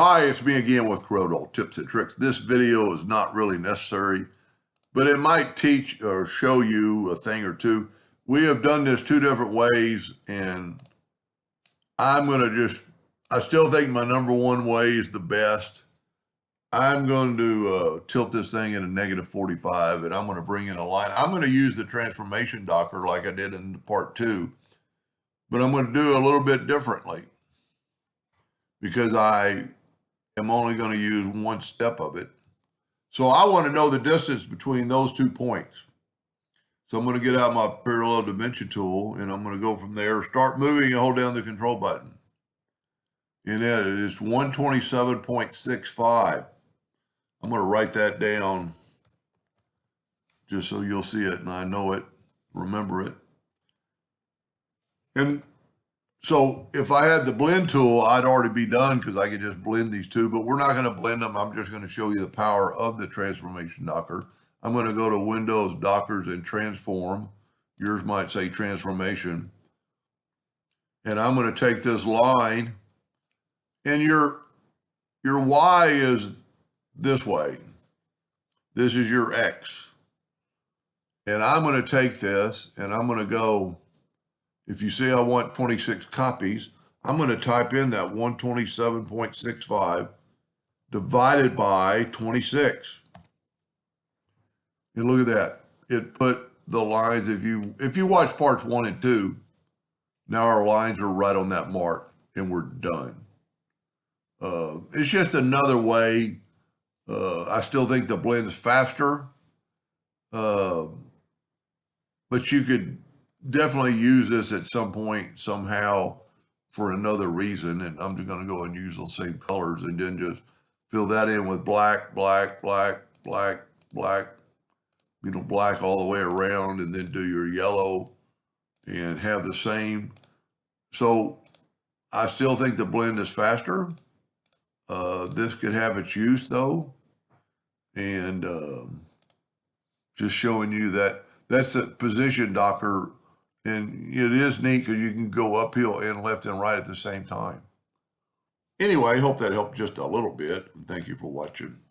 Hi, it's me again with Corel tips and tricks. This video is not really necessary, but it might teach or show you a thing or two. We have done this two different ways, and I still think my number one way is the best. I'm going to tilt this thing at a -45, and I'm going to bring in a line. I'm going to use the transformation docker like I did in part 2, but I'm going to do it a little bit differently because I am only going to use one step of it. So I want to know the distance between those 2 points. So I'm going to get out my parallel dimension tool, and I'm going to go from there, start moving and hold down the control button. And that is 127.65. I'm going to write that down just so you'll see it and I know it, remember it. And so if I had the blend tool, I'd already be done because I could just blend these two, but we're not going to blend them. I'm just going to show you the power of the transformation docker. I'm going to go to Windows, Dockers, and Transform. Yours might say Transformation. And I'm going to take this line, and your Y is this way. This is your X. And I'm going to take this, and I'm going to go, if you see I want 26 copies, I'm going to type in that 127.65 divided by 26. And look at that. It put the lines, if you watch parts 1 and 2, now our lines are right on that mark and we're done. It's just another way. I still think the blend is faster, but you could definitely use this at some point somehow for another reason. And I'm just going to go and use those same colors and then just fill that in with black, black, black, black, black, black all the way around, and then do your yellow and have the same. So I still think the blend is faster. This could have its use though. And just showing you that that's a position docker. And it is neat because you can go uphill and left and right at the same time. Anyway, I hope that helped just a little bit. And thank you for watching.